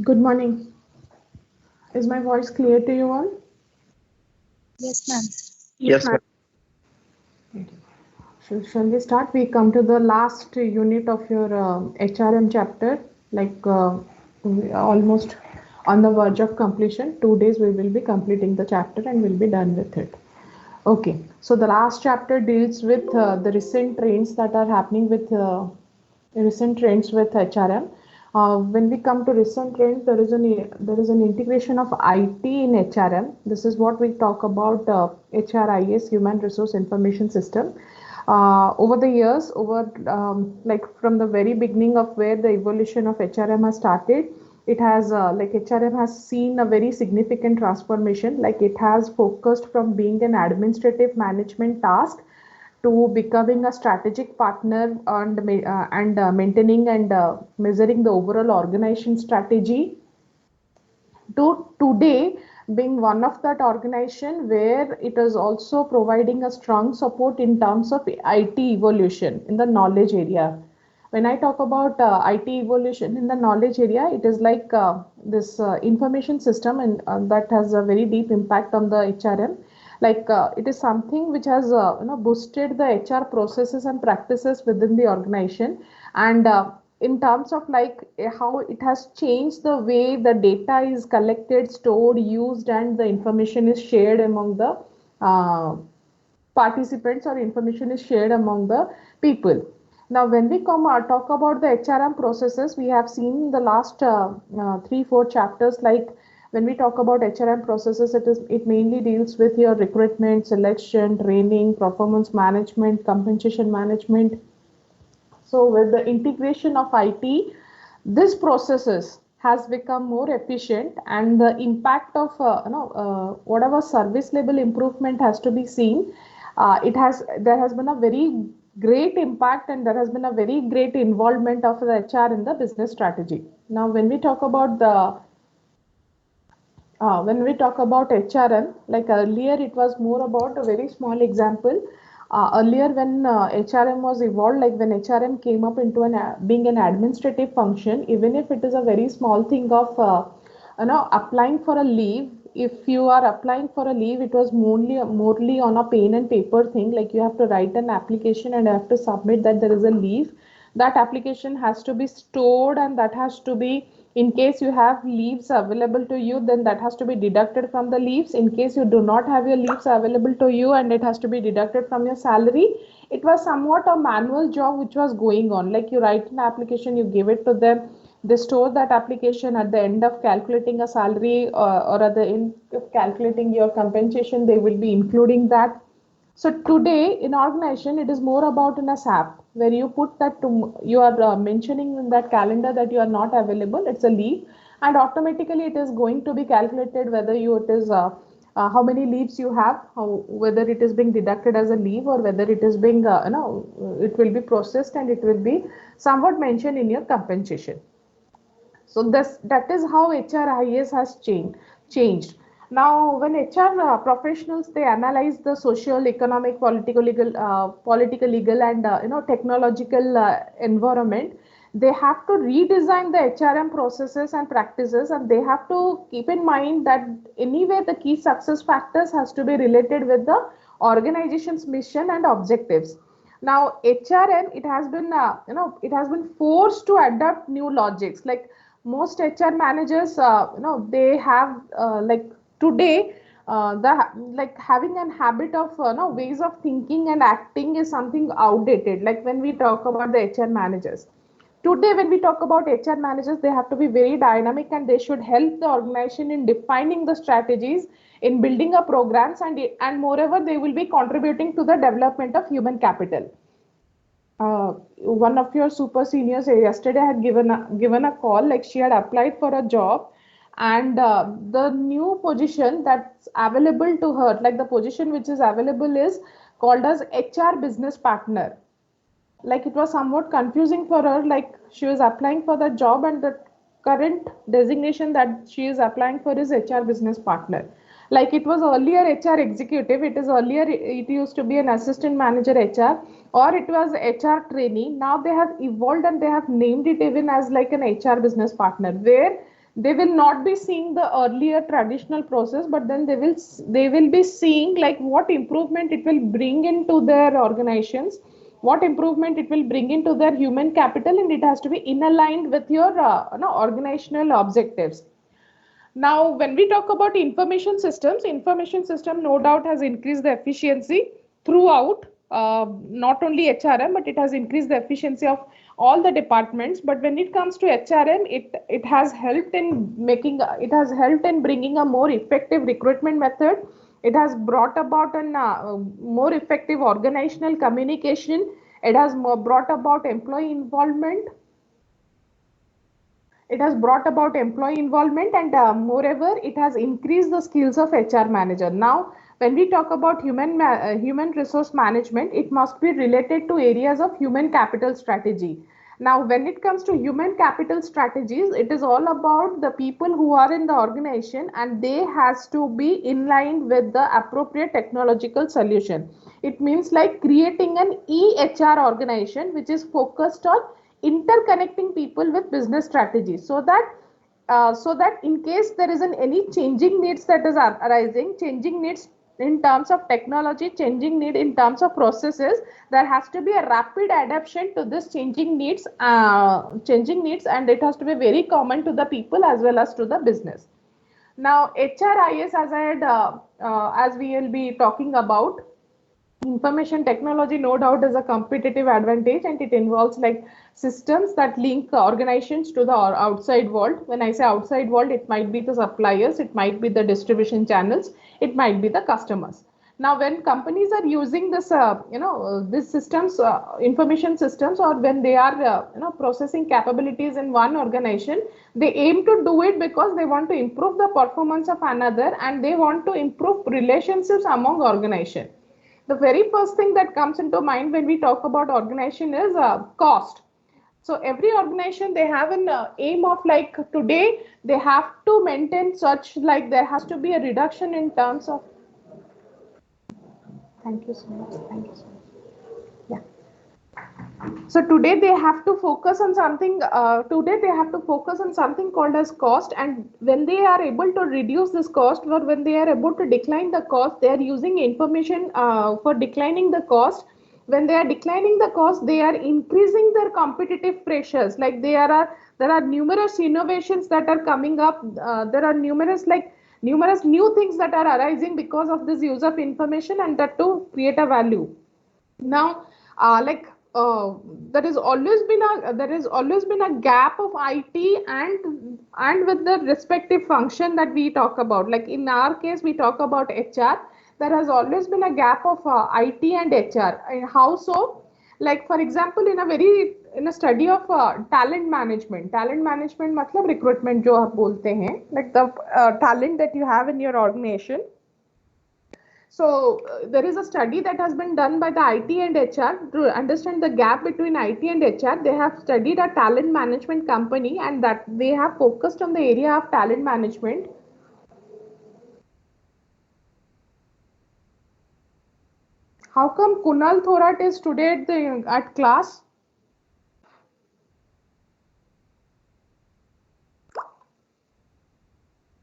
Good morning. Is my voice clear to you all? Yes, ma'am. Yes, ma'am. Shall we start? We come to the last unit of your HRM chapter, we are almost on the verge of completion. 2 days we will be completing the chapter and we'll be done with it. Okay, so the last chapter deals with the recent trends that are happening with recent trends with HRM. When we come to recent trends, there is an integration of IT in HRM. This is what we talk about HRIS, Human Resource Information System. Over the years, like from the very beginning of where the evolution of HRM has started, it has like HRM has seen a very significant transformation. Like it has focused from being an administrative management task to becoming a strategic partner and maintaining and measuring the overall organization strategy to today being one of that organization where it is also providing a strong support in terms of IT evolution in the knowledge area. When I talk about IT evolution in the knowledge area, it is like this information system and that has a very deep impact on the HRM. It is something which has boosted the HR processes and practices within the organization, and in terms of how it has changed the way the data is collected, stored, used, and the information is shared among the uh, participants, or information is shared among the people. Now, when we come talk about the HRM processes, we have seen in the last 3 4 chapters. Like when we talk about HRM processes, it mainly deals with your recruitment, selection, training, performance management, compensation management. So with the integration of IT, this processes has become more efficient, and the impact of whatever service level improvement has to be seen. There has been a very great impact, and there has been a very great involvement of the HR in the business strategy. Now, when we talk about HRM, like earlier, it was more about a very small example. Earlier, when HRM was evolved, like when HRM came up into being an administrative function, even if it is a very small thing of applying for a leave. If you are applying for a leave, it was morely on a pen and paper thing. Like you have to write an application and you have to submit that there is a leave. That application has to be stored, and that has to be, in case you have leaves available to you, then that has to be deducted from the leaves. In case you do not have your leaves available to you, and it has to be deducted from your salary. It was somewhat a manual job which was going on. Like you write an application, you give it to them, they store that application. At the end of calculating a salary, or at the end of calculating your compensation, they will be including that. So today in organization, it is more about in a SAP where you put that you are mentioning in that calendar that you are not available. It's a leave, and automatically it is going to be calculated whether it is how many leaves you have, whether it is being deducted as a leave, or whether it is being it will be processed and it will be somewhat mentioned in your compensation. So that is how HRIS has changed. Now, when HR professionals, they analyze the social, economic, political, legal, and technological environment, they have to redesign the HRM processes and practices, and they have to keep in mind that anyway the key success factors has to be related with the organization's mission and objectives. Now, HRM, it has been it has been forced to adapt new logics. Like most HR managers, they have today the like having an habit of no ways of thinking and acting is something outdated. Like when we talk about the HR managers today, when we talk about HR managers, they have to be very dynamic and they should help the organization in defining the strategies, in building up programs, and moreover they will be contributing to the development of human capital. One of your super seniors yesterday had given a call, like she had applied for a job, and the new position that's available to her, like the position which is available is called as HR business partner. Like it was somewhat confusing for her, like she was applying for the job and the current designation that she is applying for is HR business partner. Like it was earlier HR executive, it is earlier it used to be an assistant manager HR, or it was HR trainee. Now they have evolved and they have named it even as like an HR business partner, where they will not be seeing the earlier traditional process, but then they will be seeing like what improvement it will bring into their organizations, what improvement it will bring into their human capital, and it has to be in aligned with your organizational objectives. Now, when we talk about information system no doubt has increased the efficiency throughout, not only HRM, but it has increased the efficiency of all the departments. But when it comes to HRM, it has helped in it has helped in bringing a more effective recruitment method. It has brought about an more effective organizational communication. It has brought about employee involvement. It has brought about employee involvement, and moreover it has increased the skills of HR manager. Now when we talk about human resource management, it must be related to areas of human capital strategy. Now when it comes to human capital strategies, it is all about the people who are in the organization, and they has to be in line with the appropriate technological solution. It means like creating an EHR organization which is focused on interconnecting people with business strategies, so that in case there is any changing needs that is arising, changing needs in terms of technology, changing need in terms of processes, there has to be a rapid adaptation to this changing needs, and it has to be very common to the people as well as to the business. Now HRIS, as we will be talking about, information technology no doubt is a competitive advantage, and it involves like systems that link organizations to the outside world. When I say outside world, it might be the suppliers, it might be the distribution channels, it might be the customers. Now when companies are using this systems, information systems, or when they are processing capabilities in one organization, they aim to do it because they want to improve the performance of another, and they want to improve relationships among organization. The very first thing that comes into mind when we talk about organization is cost. So every organization, they have an aim of like today they have to maintain such, like there has to be a reduction in terms of, thank you so much, thank you so much. Yeah. So today they have to focus on something. Today they have to focus on something called as cost, and when they are able to reduce this cost, or when they are able to decline the cost, they are using information for declining the cost. When they are declining the cost, they are increasing their competitive pressures. Like there are numerous innovations that are coming up. There are numerous new things that are arising because of this use of information, and that to create a value. Now like there has always been a gap of IT and with the respective function that we talk about. Like in our case we talk about HR. There has always been a gap of IT and HR. And how so? Like for example, in a study of talent management मतलब recruitment जो आप बोलते हैं, like the talent that you have in your organization. So there is a study that has been done by the IT and HR to understand the gap between IT and HR. They have studied a talent management company, and that they have focused on the area of talent management. How come Kunal Thorat is today at class?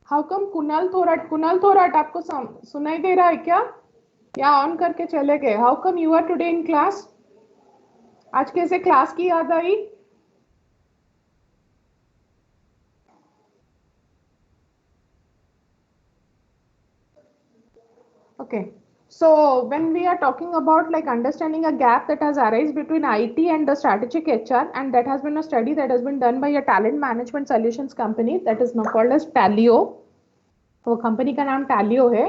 How come Kunal Thorat आपको सुनाई दे रहा है क्या? या on करके चले गए? How come you are today in class? आज कैसे क्लास की याद आई? Okay. So when we are talking about like understanding a gap that has arisen between IT and the strategic HR, and that has been a study that has been done by a talent management solutions company that is now called as Taleo. वो company का नाम टैलियो है.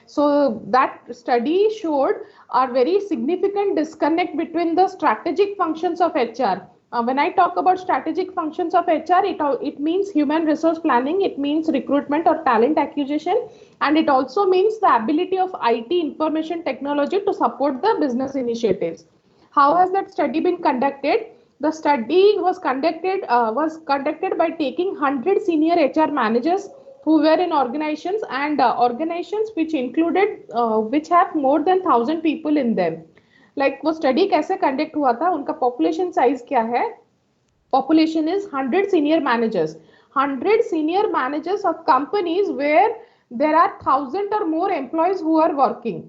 So that study showed a very significant disconnect between the strategic functions of HR. When I talk about strategic functions of HR, it means human resource planning, it means recruitment or talent acquisition, and it also means the ability of IT information technology to support the business initiatives. How has that study been conducted? The study was conducted by taking 100 senior HR managers who were in organizations and organizations which included which have more than 1,000 people in them. Like वो study कैसे conduct हुआ था, उनका population size क्या है? Population is 100 senior managers. 100 senior managers of companies where there are 1,000 or more employees who are working.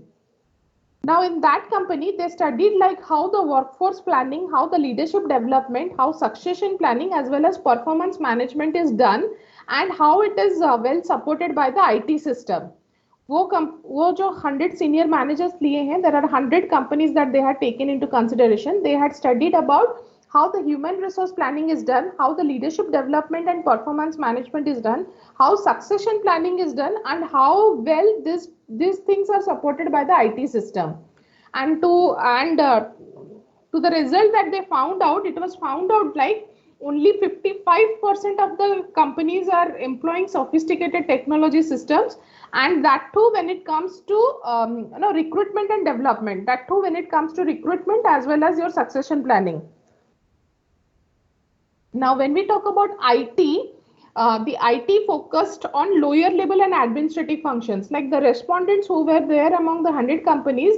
Now in that company, they studied like how the workforce planning, how the leadership development, how succession planning as well as performance management is done, and how it is well supported by the IT system. वो जो 100 senior managers लिए हैं, there are 100 companies that they had taken into consideration. They had studied about how the human resource planning is done, how the leadership development and performance management is done, how succession planning is done, and how well these things are supported by the IT system. And to the result that they found out, it was found out like only 55% of the companies are employing sophisticated technology systems, and that too when it comes to recruitment and development, that too when it comes to recruitment as well as your succession planning. Now when we talk about IT, the IT focused on lower level and administrative functions. Like the respondents who were there among the 100 companies,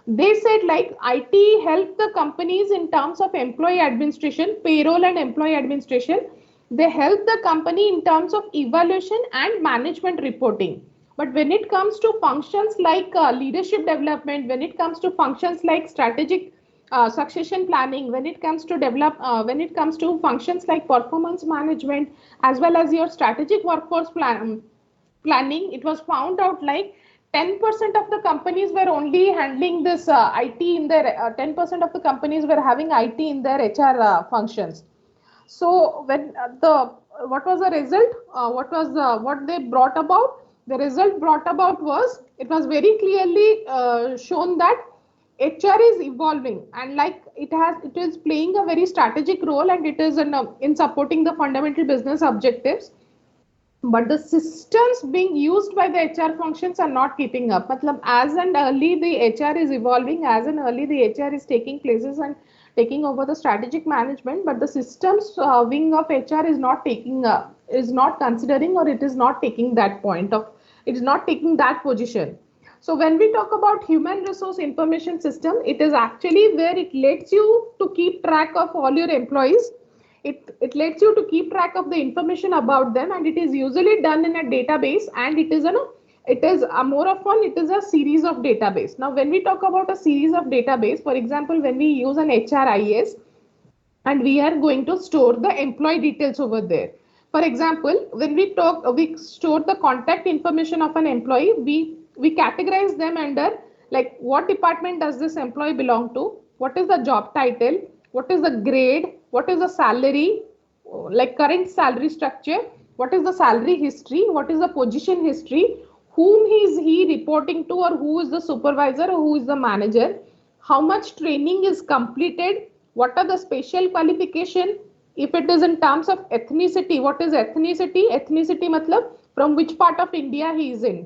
they said like IT helped the companies in terms of employee administration, payroll and employee administration. They help the company in terms of evaluation and management reporting. But when it comes to functions like leadership development, when it comes to functions like strategic succession planning, when it comes to functions like performance management as well as your strategic workforce planning, it was found out like 10% of the companies were only handling this IT in their 10% of the companies were having IT in their HR functions. So when what was the result? What they brought about? The result brought about was, it was very clearly shown that HR is evolving, and like it is playing a very strategic role, and it is in supporting the fundamental business objectives. But the systems being used by the HR functions are not keeping up. Matlab, as and early the HR is evolving, as and early the HR is taking places and taking over the strategic management, but the systems wing of HR is not considering, or it is not taking that point of, it is not taking that position. So when we talk about human resource information system, it is actually where it lets you to keep track of all your employees. It lets you to keep track of the information about them, and it is usually done in a database, and it is more often it is a series of database. Now when we talk about a series of database, for example, when we use an HRIS and we are going to store the employee details over there. For example, when we store the contact information of an employee, we categorize them under like what department does this employee belong to, what is the job title, what is the grade, what is the salary, like current salary structure, what is the salary history, what is the position history, whom is he reporting to, or who is the supervisor, or who is the manager, how much training is completed, what are the special qualification, if it is in terms of ethnicity, what is ethnicity, matlab from which part of India he is in,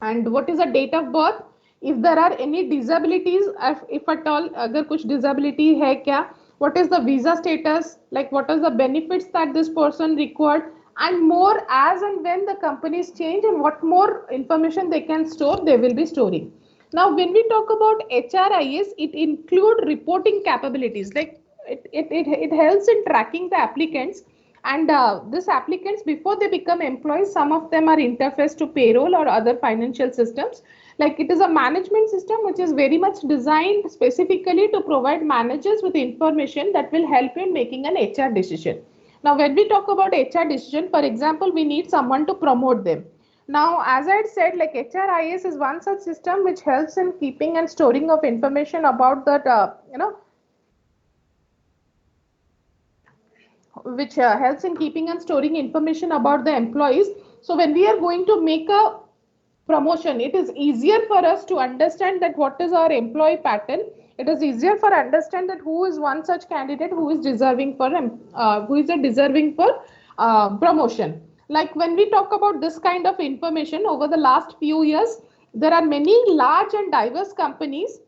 and what is the date of birth, if there are any disabilities, if at all agar kuch disability hai kya, what is the visa status, like what is the benefits that this person required, and more, as and when the companies change and what more information they can store, they will be storing. Now, when we talk about HRIS, it include reporting capabilities. Like it helps in tracking the applicants, and this applicants before they become employees, some of them are interfaced to payroll or other financial systems. Like it is a management system which is very much designed specifically to provide managers with information that will help in making an HR decision. Now, when we talk about HR decision, for example, we need someone to promote them. Now, as I had said, like HRIS is one such system which helps in keeping and storing of information about that, which helps in keeping and storing information about the employees. So when we are going to make a promotion, it is easier for us to understand that what is our employee pattern. It is easier for understand that who is one such candidate who is deserving for who is a deserving for promotion. Like when we talk about this kind of information over the last few years, there are many large and diverse companies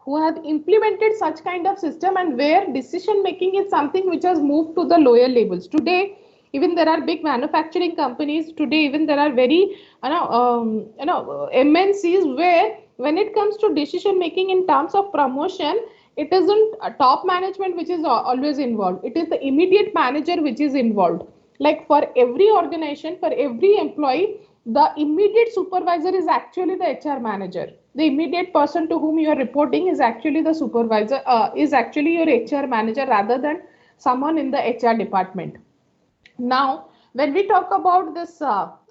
who have implemented such kind of system, and where decision making is something which has moved to the lower levels. Today even there are big manufacturing companies, today even there are very MNCs, where when it comes to decision making in terms of promotion, it isn't a top management which is always involved, it is the immediate manager which is involved. Like for every organization, for every employee, the immediate supervisor is actually the HR manager. The immediate person to whom you are reporting is actually the supervisor, is actually your HR manager rather than someone in the HR department. Now, when we talk about this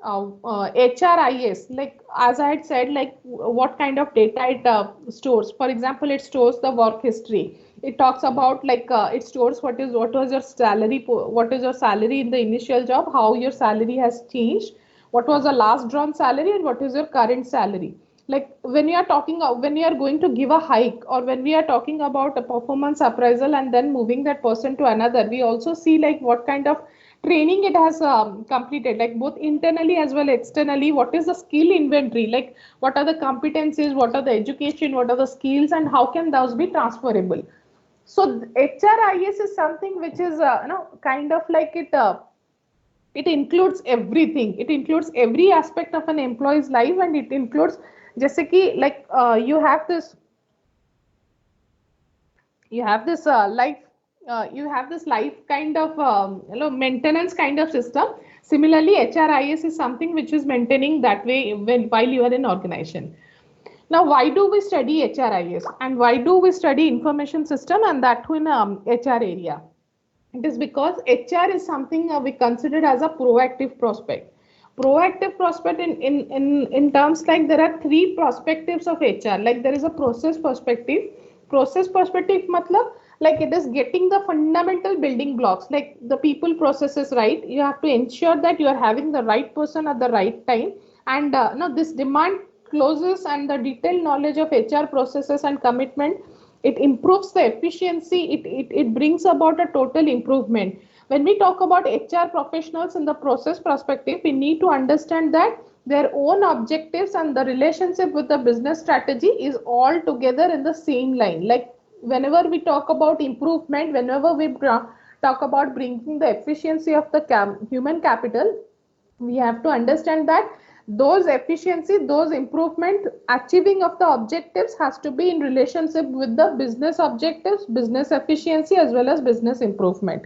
HRIS, like as I had said, like what kind of data it stores. For example, it stores the work history. It talks about like it stores what was your salary, what is your salary in the initial job, how your salary has changed, what was the last drawn salary, and what is your current salary. Like when you are talking, when you are going to give a hike, or when we are talking about a performance appraisal and then moving that person to another, we also see like what kind of training it has completed, like both internally as well externally. What is the skill inventory, like what are the competencies, what are the education, what are the skills, and how can those be transferable. So HRIS is something which is kind of like it includes everything, it includes every aspect of an employee's life, and it includes just like you have this life you have this life kind of maintenance kind of system. Similarly, HRIS is something which is maintaining that way when while you are in organization. Now, why do we study HRIS, and why do we study information system, and that too in HR area? It is because HR is something we consider as a proactive prospect. Proactive prospect in terms, like there are three perspectives of HR. Like there is a process perspective. Process perspective matlab, like it is getting the fundamental building blocks, like the people processes, right? You have to ensure that you are having the right person at the right time. And no, this demand closes and the detailed knowledge of HR processes and commitment, it improves the efficiency, it brings about a total improvement. When we talk about HR professionals in the process perspective, we need to understand that their own objectives and the relationship with the business strategy is all together in the same line. Like whenever we talk about improvement, whenever we talk about bringing the efficiency of the human capital, we have to understand that those efficiency, those improvement, achieving of the objectives has to be in relationship with the business objectives, business efficiency, as well as business improvement.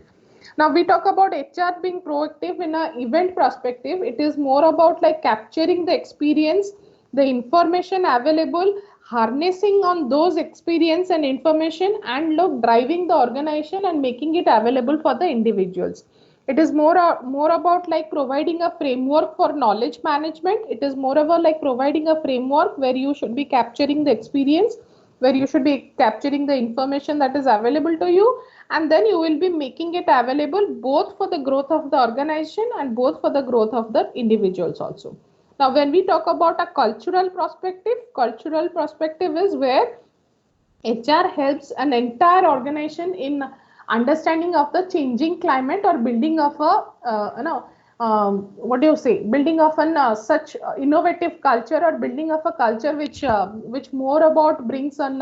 Now we talk about HR being proactive in a event perspective. It is more about like capturing the experience, the information available, harnessing on those experience and information, and look driving the organization and making it available for the individuals. It is more about like providing a framework for knowledge management. It is more about like providing a framework where you should be capturing the experience, where you should be capturing the information that is available to you, and then you will be making it available both for the growth of the organization and both for the growth of the individuals also. Now when we talk about a cultural perspective is where HR helps an entire organization in understanding of the changing climate, or building of a what do you say, building of an such innovative culture, or building of a culture which more about brings in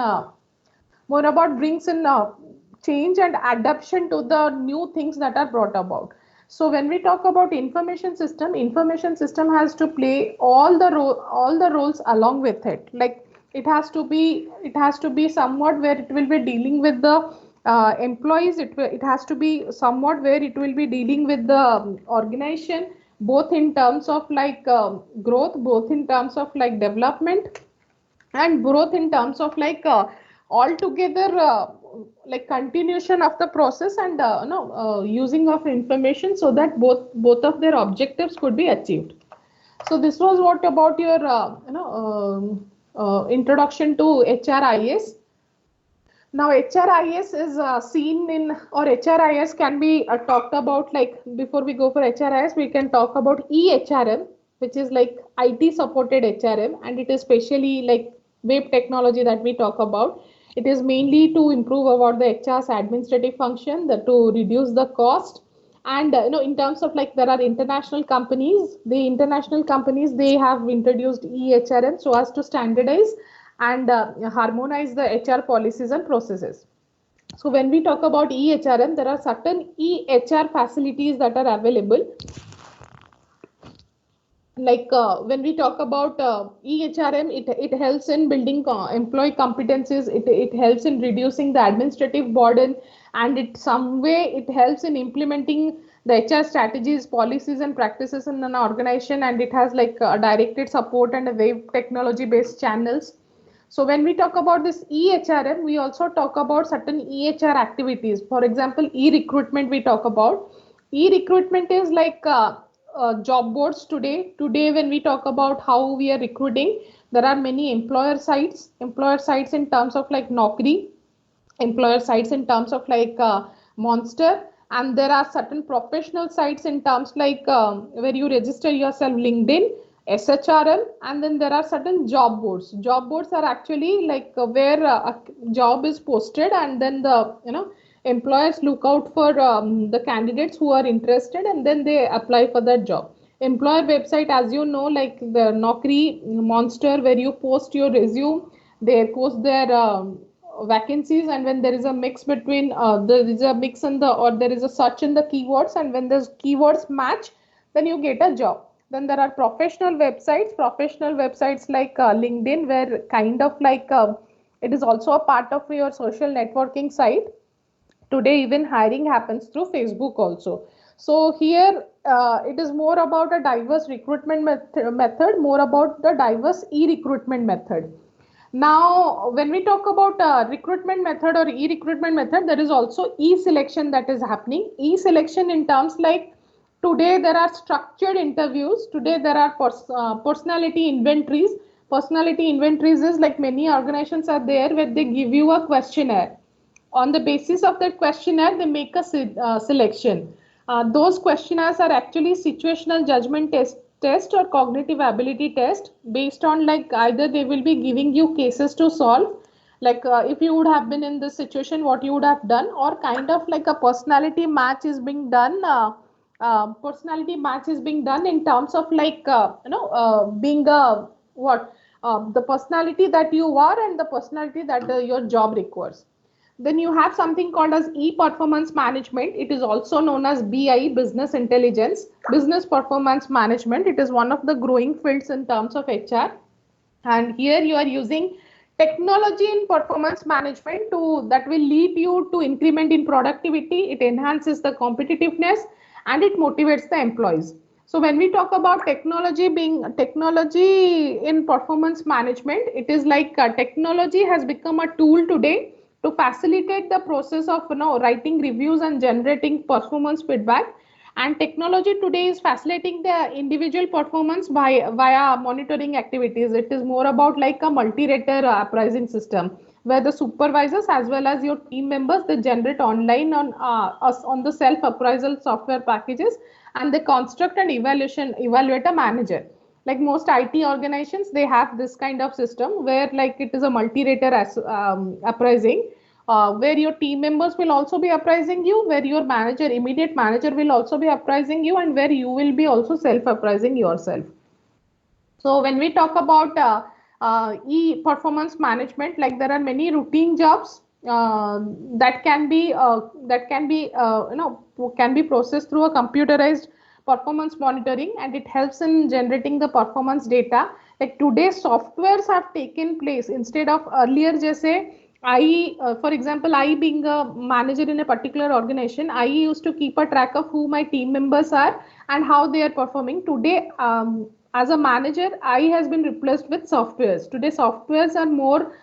change and adaptation to the new things that are brought about. So when we talk about information system has to play all the roles along with it. Like it has to be somewhat where it will be dealing with the employees. It has to be somewhat where it will be dealing with the organization, both in terms of like growth, both in terms of like development, and growth in terms of like altogether like continuation of the process, and no using of information, so that both of their objectives could be achieved. So this was what about your introduction to HRIS. Now HRIS is seen in, or HRIS can be talked about, like before we go for HRIS, we can talk about EHRM, which is like IT supported HRM, and it is specially like web technology that we talk about. It is mainly to improve about the HR's administrative function, to reduce the cost. And in terms of like, there are international companies, they have introduced EHRM so as to standardize and harmonize the HR policies and processes. So when we talk about EHRM, there are certain EHR facilities that are available. Like when we talk about EHRM, it helps in building employee competencies. It helps in reducing the administrative burden, and it some way it helps in implementing the HR strategies, policies, and practices in an organization. And it has like directed support and a web technology based channels. So when we talk about this EHRM, we also talk about certain EHR activities. For example, e-recruitment we talk about. E-recruitment is like job boards today. Today, when we talk about how we are recruiting, there are many employer sites in terms of like Naukri, employer sites in terms of like Monster, and there are certain professional sites in terms like where you register yourself, LinkedIn, SHRM, and then there are certain job boards. Job boards are actually like where a job is posted, and then the employers look out for the candidates who are interested, and then they apply for that job. Employer website, as you know, like the Naukri, Monster, where you post your resume, they post their vacancies, and when there is a mix between there is a mix in the, or there is a search in the keywords, and when those keywords match, then you get a job. Then there are professional websites like LinkedIn, where kind of like it is also a part of your social networking site. Today even hiring happens through Facebook also. So here it is more about a diverse recruitment method, more about the diverse e-recruitment method. Now when we talk about recruitment method or e-recruitment method, there is also e-selection that is happening. E-selection in terms like, today there are structured interviews, today there are personality inventories. Personality inventories is like, many organizations are there where they give you a questionnaire. On the basis of that questionnaire, they make a selection. Those questionnaires are actually situational judgment test or cognitive ability test, based on like, either they will be giving you cases to solve, like if you would have been in this situation, what you would have done, or kind of like a personality match is being done. Personality match is being done in terms of like being a what the personality that you are, and the personality that your job requires. Then you have something called as e-performance management. It is also known as BI, business intelligence, business performance management. It is one of the growing fields in terms of HR. And here you are using technology in performance management to, that will lead you to increment in productivity. It enhances the competitiveness, and it motivates the employees. So when we talk about technology in performance management, it is like technology has become a tool today to facilitate the process of writing reviews and generating performance feedback. And technology today is facilitating the individual performance by via monitoring activities. It is more about like a multi-rater appraising system, where the supervisors as well as your team members, they generate online on us on the self appraisal software packages, and they construct and evaluate a manager. Like most IT organizations, they have this kind of system where like it is a multi-rater appraising, where your team members will also be appraising you, where your manager, immediate manager, will also be appraising you, and where you will be also self appraising yourself. So when we talk about e-performance management, like there are many routine jobs that can be can be processed through a computerized performance monitoring, and it helps in generating the performance data. Like today softwares have taken place instead of earlier जैसे for example, I being a manager in a particular organization, I used to keep a track of who my team members are and how they are performing. Today, as a manager, I has been replaced with softwares. Today softwares are more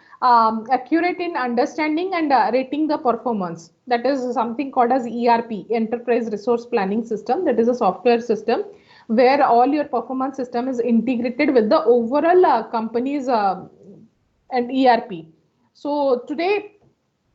accurate in understanding and rating the performance. That is something called as ERP, Enterprise Resource Planning System. That is a software system where all your performance system is integrated with the overall company's and ERP. So today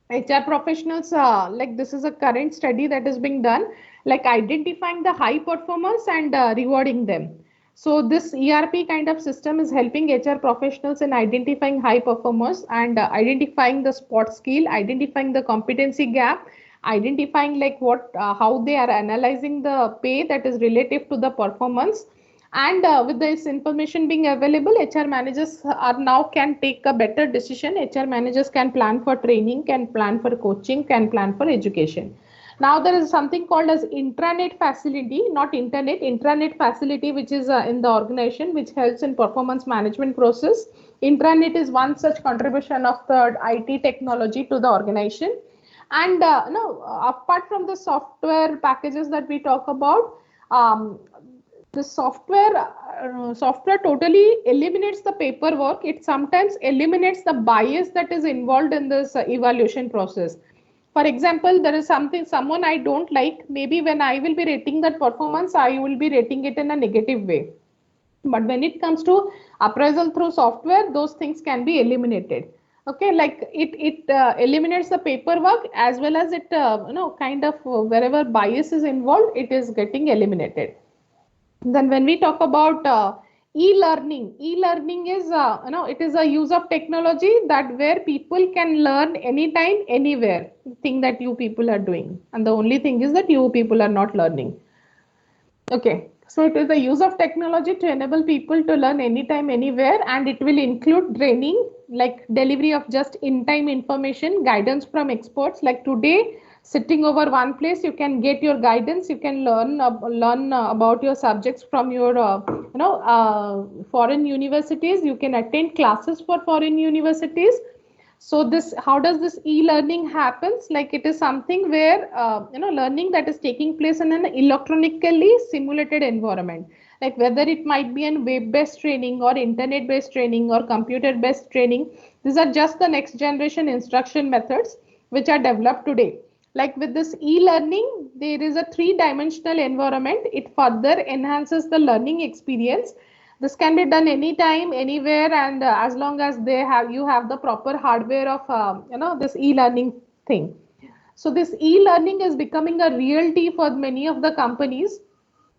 HR professionals, like this is a current study that is being done, like identifying the high performers and rewarding them. So this ERP kind of system is helping HR professionals in identifying high performers and identifying the spot skill, identifying the competency gap, identifying like how they are analyzing the pay that is relative to the performance. And with this information being available, HR managers are now can take a better decision. HR managers can plan for training, can plan for coaching, can plan for education. Now there is something called as intranet facility, not internet, intranet facility, which is in the organization, which helps in performance management process. Intranet is one such contribution of the IT technology to the organization. And no, apart from the software packages that we talk about, the software totally eliminates the paperwork. It sometimes eliminates the bias that is involved in this evaluation process. For example, there is someone I don't like, maybe when I will be rating that performance, I will be rating it in a negative way. But when it comes to appraisal through software, those things can be eliminated. Okay, like it eliminates the paperwork as well as it kind of wherever bias is involved, it is getting eliminated. Then when we talk about e-learning is it is a use of technology that where people can learn anytime, anywhere. Thing that you people are doing, and the only thing is that you people are not learning. Okay, so it is the use of technology to enable people to learn anytime, anywhere, and it will include training, like delivery of just in-time information, guidance from experts. Like today, sitting over one place, you can get your guidance. You can learn about your subjects from your foreign universities. You can attend classes for foreign universities. So this, how does this e-learning happens? Like it is something where learning that is taking place in an electronically simulated environment. Like whether it might be an web-based training or internet-based training or computer-based training, these are just the next generation instruction methods which are developed today. Like with this e-learning, there is a three-dimensional environment. It further enhances the learning experience. This can be done anytime, anywhere, and as long as you have the proper hardware of this e-learning thing. So this e-learning is becoming a reality for many of the companies.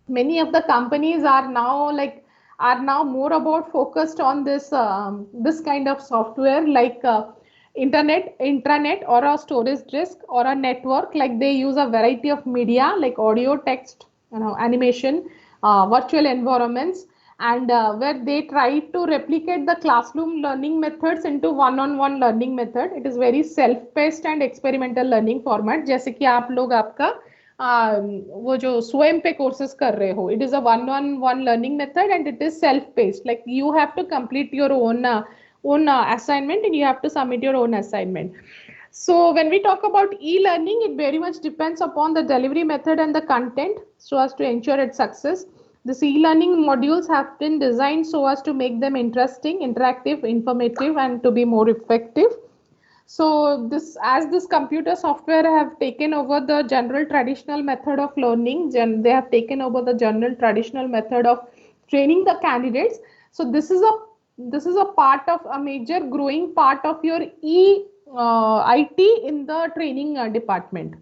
Many of the companies are now more about focused on this kind of software, like internet, intranet, or a storage disk, or a network. Like they use a variety of media like audio, text, animation, virtual environments, and where they try to replicate the classroom learning methods into one-on-one learning method. It is very self-paced and experimental learning format. जैसे कि आप लोग आपका वो जो स्वयं पे courses कर रहे हो, it is a one on one learning method and it is self paced. Like you have to complete your own assignment and you have to submit your own assignment. So when we talk about e-learning, it very much depends upon the delivery method and the content so as to ensure its success. These e-learning modules have been designed so as to make them interesting, interactive, informative, and to be more effective. So as this computer software have taken over the general traditional method of learning, they have taken over the general traditional method of training the candidates. So this is a part of a major growing part of your IT in the training department.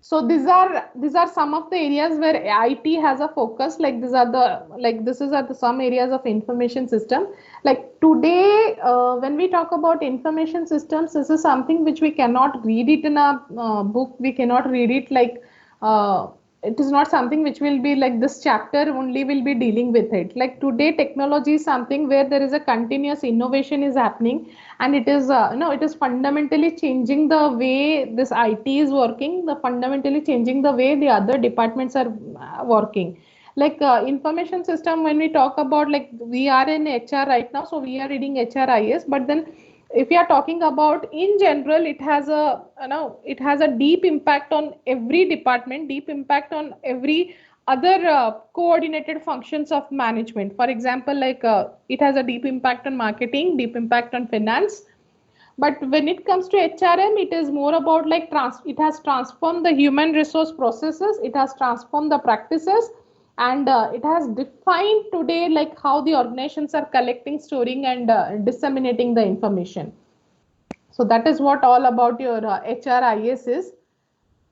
So these are some of the areas where IT has a focus. Like this is the some areas of information system. Like today, when we talk about information systems, this is something which we cannot read it in a book. We cannot read it like it is not something which will be like this chapter only will be dealing with it. Like today, technology is something where there is a continuous innovation is happening, and it is it is fundamentally changing the way this IT is working, the fundamentally changing the way the other departments are working. like information system, when we talk about, like we are in HR right now, so we are reading HRIS, but then if we are talking about in general, it has a, it has a deep impact on every department, deep impact on every other coordinated functions of management. For example, like it has a deep impact on marketing, deep impact on finance. But when it comes to HRM, it is more about like it has transformed the human resource processes, it has transformed the practices, and it has defined today like how the organizations are collecting, storing, and disseminating the information. So that is what all about your HRIS is,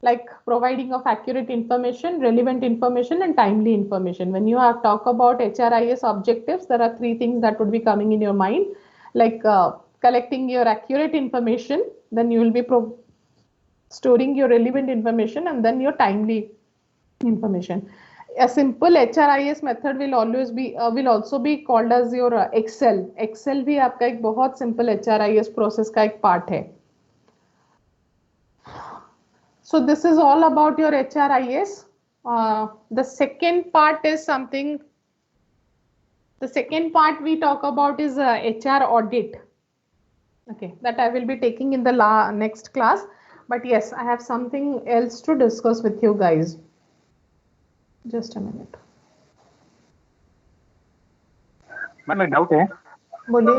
like providing of accurate information, relevant information, and timely information. When you have talk about HRIS objectives, there are three things that would be coming in your mind, like collecting your accurate information, then you will be storing your relevant information, and then your timely information. A simple HRIS method will always be will also be called as your Excel. Excel भी आपका एक बहुत simple HRIS process का एक part है. So this is all about your HRIS. The second part is something. The second part we talk about is HR audit. Okay, that I will be taking in the next class. But yes, I have something else to discuss with you guys. Just a minute. Ma'am एक doubt है. बोलिए.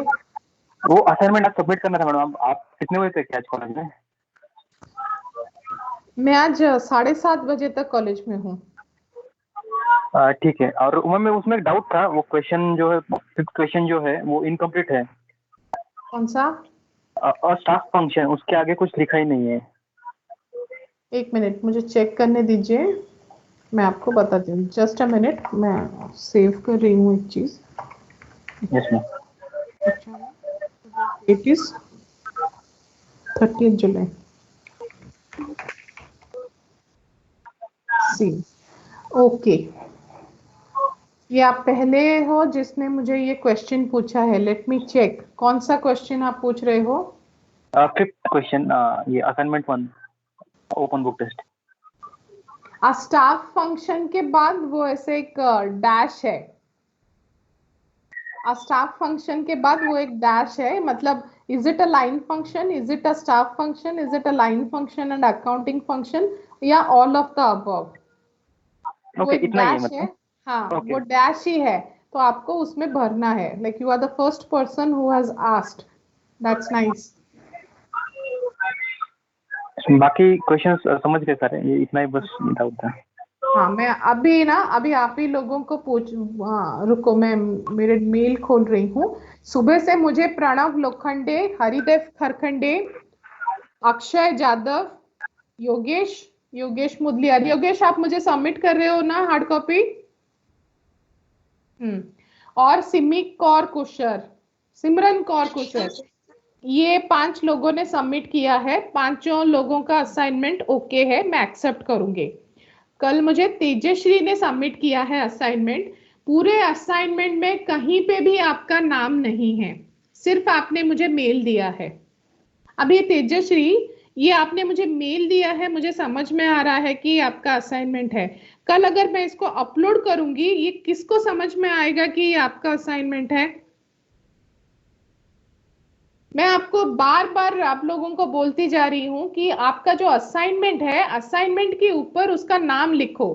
वो assignment आप submit करना था madam, आप कितने बजे तक आज कॉलेज में? मैं आज 7:30 बजे तक कॉलेज में हूँ. ठीक है. और मैम उसमें एक डाउट था, वो क्वेश्चन जो है, फिफ्थ क्वेश्चन जो है वो इनकम्प्लीट है. कौन सा? और स्टाफ फंक्शन, उसके आगे कुछ लिखा ही नहीं है. एक मिनट मुझे चेक करने दीजिए, मैं आपको बताती हूँ. जस्ट अ मिनट, मैं सेव कर रही हूँ एक चीज. Yes ma'am. It is 30th July. See, okay. ये आप पहले हो जिसने मुझे ये क्वेश्चन पूछा है. लेट मी चेक, कौन सा क्वेश्चन आप पूछ रहे हो? फिफ्थ क्वेश्चन, ये assignment 1, open book test. Staff function के बाद वो ऐसे एक डैश है. स्टाफ फंक्शन के बाद वो एक डैश है. मतलब is it a line function, is it a staff function, is it a line function and accounting function, या ऑल ऑफ द अबव? वो एक डैश है. हाँ, वो डैश ही है, तो आपको उसमें भरना है. Like you are the first person who has asked. That's nice. बाकी क्वेश्चंस समझ गए सारे, ये इतना ही बस डाउट था. हाँ, मैं अभी आप ही लोगों को रुको, मैं मेरे मेल खोल रही हूँ. सुबह से मुझे प्रणव लोखंडे, हरिदेव खरखंडे, अक्षय जादव, योगेश मुदलियार. योगेश, आप मुझे सबमिट कर रहे हो ना हार्ड कॉपी? और सिमरन कौर कुशर, ये 5 लोगों ने सबमिट किया है. 5 लोगों का असाइनमेंट ओके है, मैं एक्सेप्ट करूंगी. कल मुझे तेजश्री ने सबमिट किया है असाइनमेंट. पूरे असाइनमेंट में कहीं पे भी आपका नाम नहीं है, सिर्फ आपने मुझे मेल दिया है. अभी तेजश्री, ये आपने मुझे मेल दिया है, मुझे समझ में आ रहा है कि आपका असाइनमेंट है. कल अगर मैं इसको अपलोड करूंगी, ये किसको समझ में आएगा कि ये आपका असाइनमेंट है? मैं आपको बार बार आप लोगों को बोलती जा रही हूं कि आपका जो असाइनमेंट है, असाइनमेंट के ऊपर उसका नाम लिखो,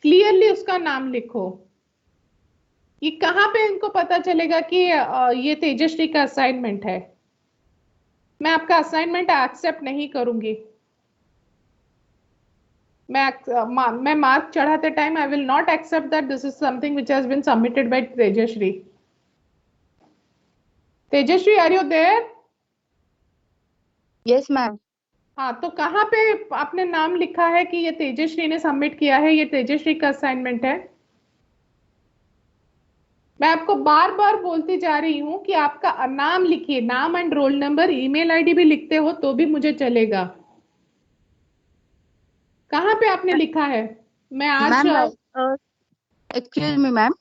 क्लियरली उसका नाम लिखो. ये कहां पे इनको पता चलेगा कि ये तेजश्री का असाइनमेंट है? मैं आपका असाइनमेंट एक्सेप्ट नहीं करूंगी. मैं मार्क चढ़ाते time I will not accept that this is something which has been submitted by Tejashree. Tejashree, are you there? Yes ma'am. हाँ, तो कहाँ पे आपने नाम लिखा है कि ये तेजश्री ने सबमिट किया है, ये तेजश्री का असाइनमेंट है? मैं आपको बार बार बोलती जा रही हूँ कि आपका नाम लिखिए, नाम and roll number, email ID भी लिखते हो तो भी मुझे चलेगा. कहाँ पे आपने लिखा है? मैं आज मैम, एक्सक्यूज मी मैम.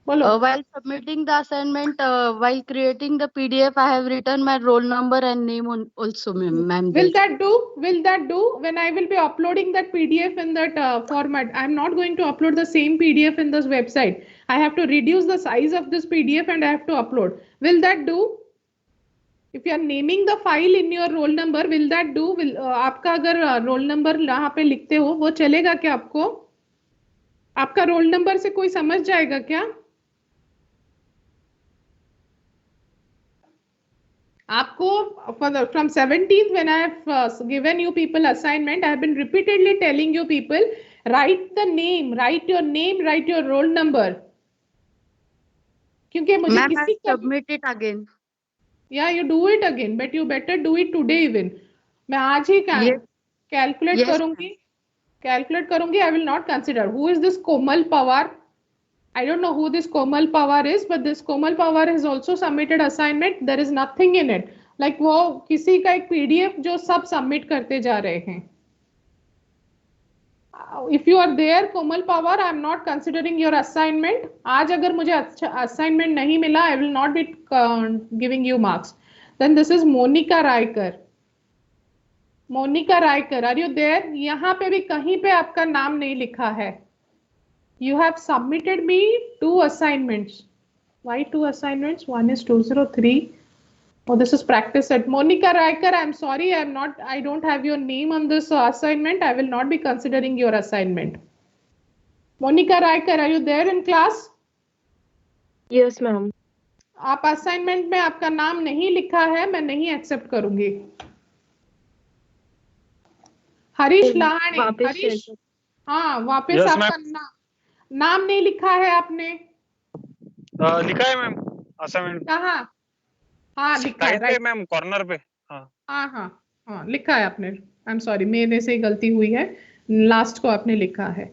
बोलो। While submitting the assignment, while creating the PDF, I have written my roll number and name also, ma'am. Will that do? Will that do? When I will be uploading that PDF in that format, I'm not going to upload the same PDF in this website. I have to reduce the size of this PDF and I have to upload. Will that do? If you are naming the file in your roll number, will that do? Will आपका अगर roll number यहाँ पे लिखते हो वो चलेगा क्या आपको? आपका रोल नंबर से कोई समझ जाएगा क्या? आपको from 17th when I have given you people assignment, I have been repeatedly telling you people, write the name, write your name, write your roll number. क्योंकि मुझे Ma'am, किसी I submit it again. Yeah, you do it again, but you better do it today even. मैं आज ही Yes. Calculate Yes, करूंगी. Calculate करूंगी. I will not consider. Who is this Komal Pawar? I don't know who this Komal Pawar is, but this Komal Pawar has also submitted assignment. There is nothing in it. Like वो किसी का एक PDF जो सब submit करते जा रहे हैं. If you are there, Komal Pawar, I am not considering your assignment. आज अगर मुझे अच्छा assignment नहीं मिला, I will not be giving you marks. Then this is Monica Raikar. Monica Raikar, are you there? यहाँ पे भी कहीं पे आपका नाम नहीं लिखा है. You have submitted me 2 assignments. Why 2 assignments? One is 203. Oh, this is practice set. Monica Raikar, I'm sorry, I don't have your name on this assignment. I will not be considering your assignment. Monica Raikar, are you there in class? Yes, ma'am. आप assignment में आपका नाम नहीं लिखा है, मैं नहीं accept करूंगी. हरीश लहाने, हरीश, हाँ वापस Yes, आपका नाम नहीं लिखा है आपने. लिखा है मैम असाइनमेंट. कहाँ? हाँ लिखा है राइट पे मैम, कॉर्नर पे. हाँ लिखा है आपने. आई एम सॉरी, मेरे से गलती हुई है. लास्ट को आपने लिखा है.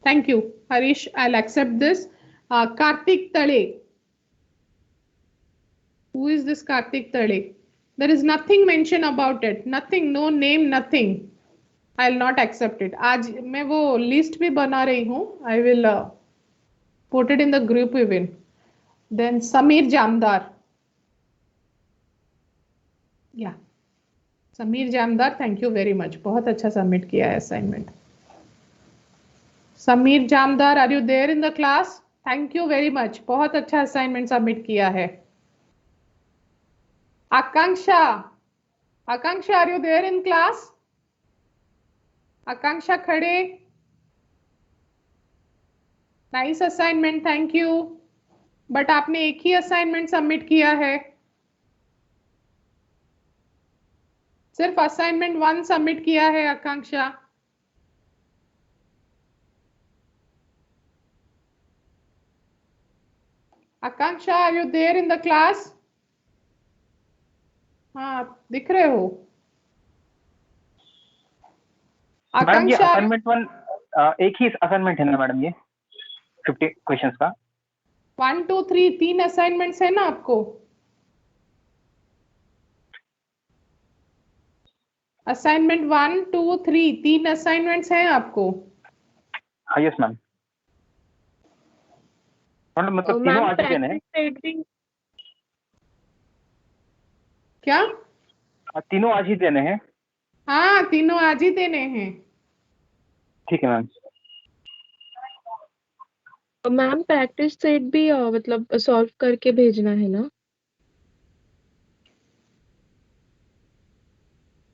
Thank you Harish, I will accept this. Kartik Tade, who is this Kartik Tade? There is nothing mention about it, nothing, no name, nothing. I will not accept it. आज मैं वो लिस्ट भी बना रही हूँ. I will put it in the group even. Then Sameer Jamdar. Yeah, Sameer Jamdar, thank you very much. बहुत अच्छा submit किया है assignment. Sameer Jamdar, are you there in the class? Thank you very much. बहुत अच्छा असाइनमेंट सबमिट किया है. आकांक्षा, आकांक्षा, are you there in class? आकांक्षा खड़े. Nice assignment, thank you. But आपने एक ही असाइनमेंट सबमिट किया है. सिर्फ असाइनमेंट 1 सबमिट किया है Akanksha. Akanksha, are you there in the class? हाँ, दिख रहे हो? मैडम ये आकांक्षा, असाइनमेंट 1 एक ही असाइनमेंट है ना मैडम? ये 50 क्वेश्चंस का 1 2 3 3 असाइनमेंट्स है ना आपको? असाइनमेंट 1 2 3 3 असाइनमेंट्स हैं आपको. हाँ यस मैम. मतलब तीनों आज ही देने हैं क्या? तीनों आज ही देने हैं. हाँ, तीनों आज ही देने हैं. ठीक है मैम. मैम प्रैक्टिस सेट भी मतलब सॉल्व करके भेजना है ना?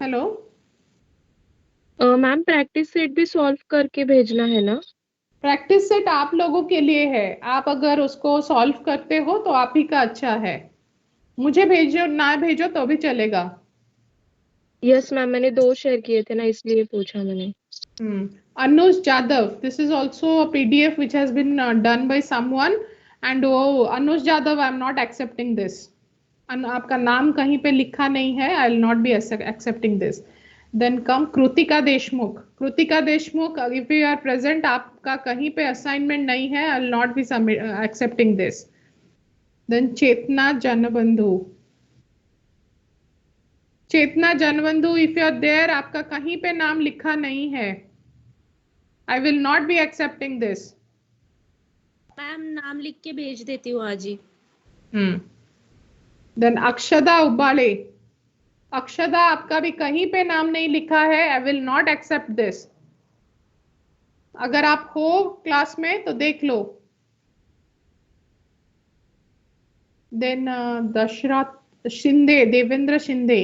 हेलो मैम प्रैक्टिस सेट भी सॉल्व करके भेजना है ना? प्रैक्टिस सेट आप लोगों के लिए है. आप अगर उसको सॉल्व करते हो तो आप ही का अच्छा है. मुझे भेजो, ना भेजो तो भी चलेगा. यस मैम, मैंने 2 शेयर किए थे ना, इसलिए पूछा मैंने. Anuj Jadhav, this is also a PDF which has been done by someone, and oh Anuj Jadhav, I am not accepting this. आपका नाम कहीं पे लिखा नहीं है. I will not be accepting this. Then come Krutika Deshmukh. Krutika Deshmukh, if you are present, आपका कहीं पे assignment नहीं है. I will not be accepting this. Then Chetna Janabandhu. Chetna Janabandhu, if you are there, आपका कहीं पे नाम लिखा नहीं है. I will not be accepting this. Ma'am नाम लिख के भेज देती हूँ आज ही। देन अक्षदा उबाले, अक्षदा आपका भी कहीं पे नाम नहीं लिखा है, I will not accept this. अगर आप हो क्लास में तो देख लो। देन दशरथ शिंदे, देवेंद्र शिंदे,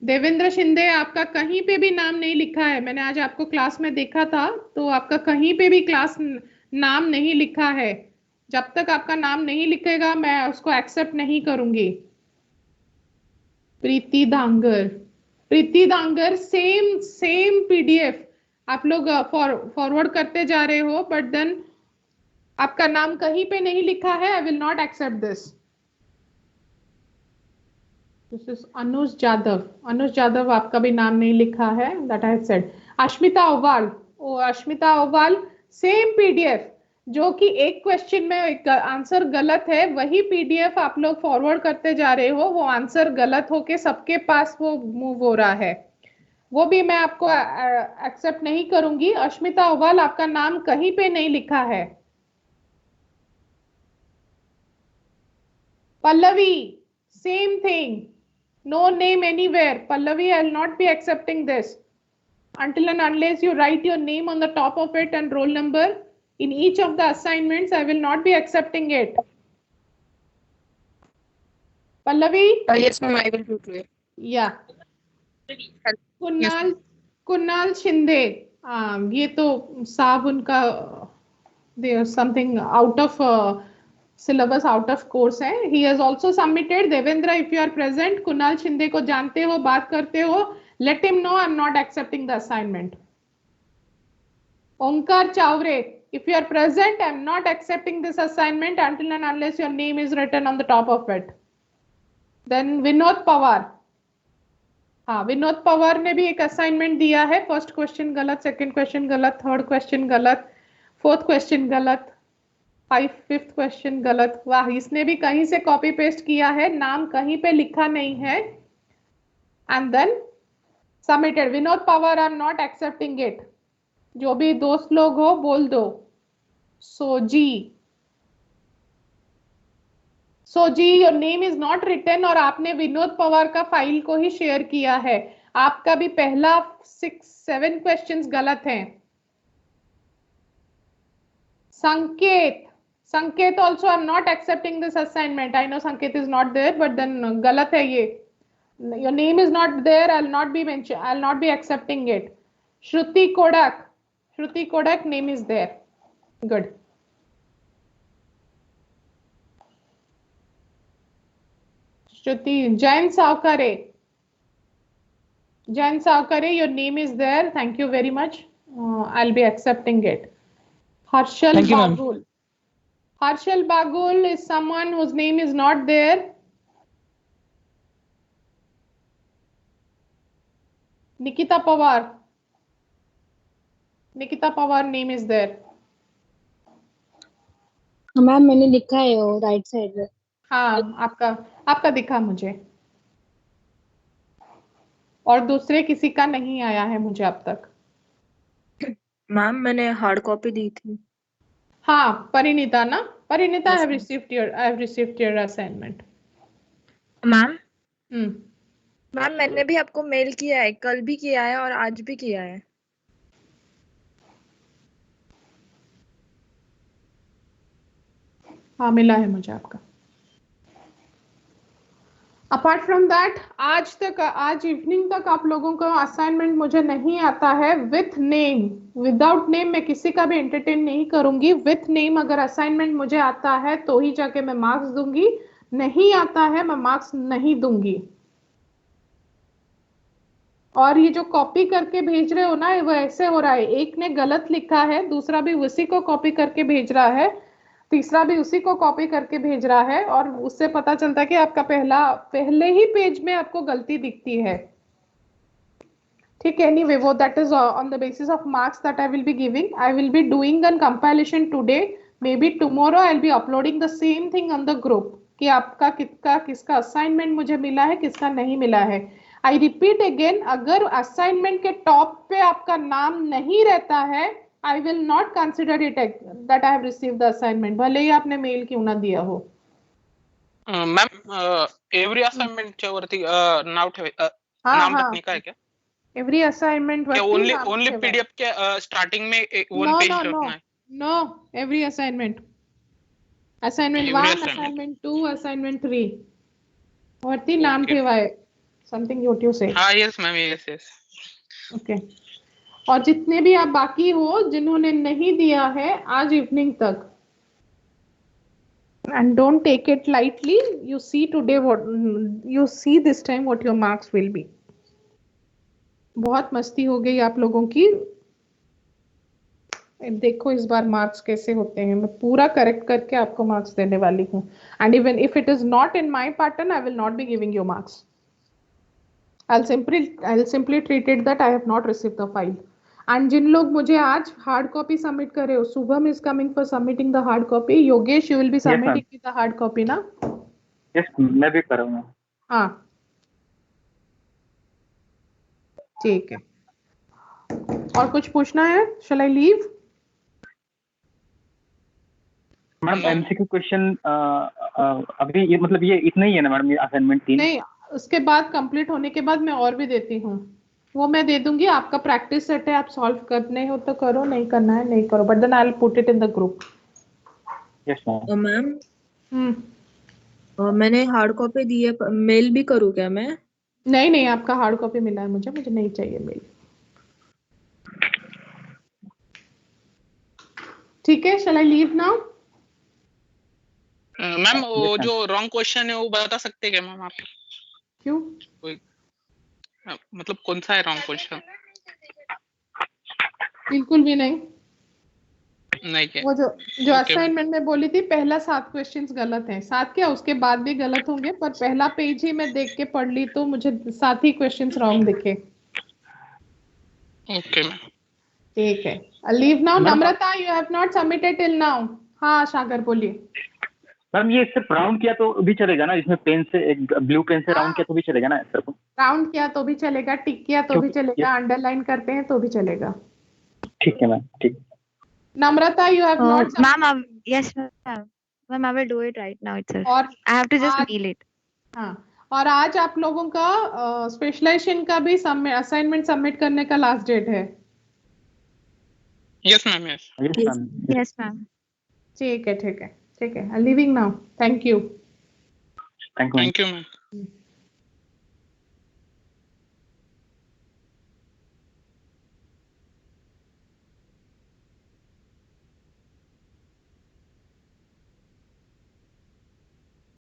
देवेंद्र शिंदे आपका कहीं पे भी नाम नहीं लिखा है। मैंने आज आपको क्लास में देखा था तो आपका कहीं पे भी क्लास नाम नहीं लिखा है। जब तक आपका नाम नहीं लिखेगा मैं उसको एक्सेप्ट नहीं करूंगी। प्रीति धांगर, प्रीति धांगर सेम पीडीएफ आप लोग फॉरवर्ड करते जा रहे हो, बट देन आपका नाम कहीं पे नहीं लिखा है। I will not accept this. This is Anuj Jadhav, Anuj Jadhav आपका भी नाम नहीं लिखा है, that I said. Ashmita Owal, oh Ashmita Owal same PDF, जो कि एक क्वेश्चन में एक आंसर गलत है, वही पीडीएफ आप लोग फॉरवर्ड करते जा रहे हो, वो आंसर गलत होके सबके पास वो मूव हो रहा है, वो भी मैं आपको एक्सेप्ट नहीं करूंगी। अश्मिता ओवाल आपका नाम कहीं पे नहीं लिखा है। Pallavi same thing, no name anywhere. Pallavi, I will not be accepting this until and unless you write your name on the top of it and roll number in each of the assignments. I will not be accepting it. Pallavi? Yes, ma'am, I will do it. Yeah. Kunal, Kunal Shinde, ये तो साहब उनका there something out of syllabus out of course है। He has also submitted. Devendra, if you are present, Kunal Shinde को जानते हो, बात करते हो, let him know I am not accepting the assignment. Omkar Chaware, if you are present, I am not accepting this assignment until and unless your name is written on the top of it. Then Vinod Pawar, हाँ विनोद पवार ने भी एक assignment दिया है, first question गलत, second question गलत, third question गलत, fourth question गलत, फिफ्थ क्वेश्चन गलत। वाह, इसने भी कहीं से कॉपी पेस्ट किया है, नाम कहीं पे लिखा नहीं है, and then submitted. Vinod Pawar, I am not accepting it. जो भी दोस्त लोग हो बोल दो। Soji, Soji your name is not written, और आपने विनोद पवार का फाइल को ही शेयर किया है। आपका भी पहला 6-7 क्वेश्चंस गलत हैं। संकेत, Sanket also I'm not accepting this assignment. I know Sanket is not there, but then galat hai ye. Your name is not there. I'll not be mentioned. I'll not be accepting it. Shruti Kodak, Shruti Kodak name is there. Good. Shruti, Jain Savkare, Jain Savkare, your name is there. Thank you very much. I'll be accepting it. Harshal Bagul. Harshal Bagul is someone whose name is not there. Nikita Pawar, Nikita Pawar name is there. Ma'am मैंने लिखा है वो right side में। हाँ, आपका दिखा मुझे, और दूसरे किसी का नहीं आया है मुझे अब तक। मैम मैंने हार्ड कॉपी दी थी। हाँ, परिणीता ना, Parineeta, Yes, I have received your assignment. Ma'am hmm, ma'am मैंने भी आपको मेल किया है, कल भी किया है और आज भी किया है। हाँ मिला है मुझे आपका। अपार्ट फ्रॉम दैट, आज इवनिंग तक आप लोगों का असाइनमेंट मुझे नहीं आता है विथ नेम। विदाउट नेम मैं किसी का भी एंटरटेन नहीं करूंगी। विथ नेम अगर असाइनमेंट मुझे आता है तो ही जाके मैं मार्क्स दूंगी, नहीं आता है मैं मार्क्स नहीं दूंगी। और ये जो कॉपी करके भेज रहे हो ना, वो ऐसे हो रहा है, एक ने गलत लिखा है, दूसरा भी उसी को कॉपी करके भेज रहा है, तीसरा भी उसी को कॉपी करके भेज रहा है, और उससे पता चलता है कि आपका पहले ही पेज में आपको गलती दिखती है। ठीक है, एनीवे वो that is on the basis of marks that I will be giving. I will be doing an compilation today, may be tomorrow I will be uploading the same thing on the group कि आपका किसका assignment मुझे मिला है, किसका नहीं मिला है। आई रिपीट अगेन, अगर असाइनमेंट के टॉप पे आपका नाम नहीं रहता है I will not consider it that I have received the assignment. भले ही आपने मेल क्यों ना दिया हो. मॅम एव्हरी असाइनमेंटच्या वरती नाव हाँ नाम हाँ. रखने का है क्या Every assignment क्या वरती ओनली नाम ओनली ठेवायचं. पीडीएफ के स्टार्टिंग में one No, page no, no. रखना है No, every assignment. Assignment Every 1, assignment. assignment 2, assignment 3. वरती Okay. नाम ठेवाय. Something what you say. हाँ यस मैम यस Okay. और जितने भी आप बाकी हो जिन्होंने नहीं दिया है आज इवनिंग तक, and don't take it lightly. You see today what you see this time what your marks will be. बहुत मस्ती हो गई आप लोगों की. देखो इस बार मार्क्स कैसे होते हैं. मैं पूरा करेक्ट करके आपको मार्क्स देने वाली हूँ. And even if it is not in my pattern I will not be giving you marks. I'll simply treat it that I have not received the file. And जिन लोग मुझे आज हार्ड कॉपी सबमिट करे हो, Shubham is coming for submitting the hard copy. Yogesh you will be submitting with the hard copy ना? Yes मैं भी कर रहा हूँ. हाँ ठीक है. और कुछ पूछना है? Shall I leave? Madam MCQ question अभी ये मतलब ये इतना ही है ना मैडम, ये असाइनमेंट 3? नहीं, उसके बाद कंप्लीट होने के बाद मैं और भी देती हूँ. वो मैं दे दूंगी. आपका प्रैक्टिस सेट है, आप सॉल्व करने हो तो करो, नहीं करना है नहीं करो. But then I will put it in the group. Yes ma'am. Ma'am मैंने हार्ड कॉपी दी है, मेल भी करूँ क्या मैं? नहीं नहीं, आपका हार्ड कॉपी मिला है मुझे नहीं चाहिए मेल. ठीक है. शैल आई लीव नाउ? मैम वो जो रॉन्ग क्वेश्चन है वो बता सकते हैं क्या मैम आप? क्यों? मतलब कौन सा है रॉन्ग क्वेश्चन? बिल्कुल भी नहीं. नहीं क्या? वो जो असाइनमेंट में बोली थी, पहला 7 क्वेश्चंस गलत हैं. 7 क्या, उसके बाद भी गलत होंगे, पर पहला पेज ही मैं देख के पढ़ ली तो मुझे 7 ही क्वेश्चंस रॉन्ग दिखे. Okay ma'am. ठीक है. Leave now. Namrata you have not submitted till now. हाँ सागर बोलिए. मैम ये सिर्फ राउंड किया तो भी चलेगा ना? इसमें पेन से, एक ब्लू पेन से राउंड किया तो भी चलेगा ना सर? राउंड किया तो भी चलेगा, टिक किया तो भी चलेगा, अंडरलाइन करते हैं तो भी चलेगा. ठीक है मैम. ठीक. Namrata, you have not. Ma'am, yes, ma'am. Ma'am, I will do it right now itself. और I have to just आज, mail it. हाँ. और आज आप लोगों का स्पेशलाइजेशन का भी असाइनमेंट सबमिट करने का लास्ट डेट है. Yes ma'am yes. Yes, ma'am. ठीक है. I'm leaving now. Thank you. Thank you. Thank you ma'am.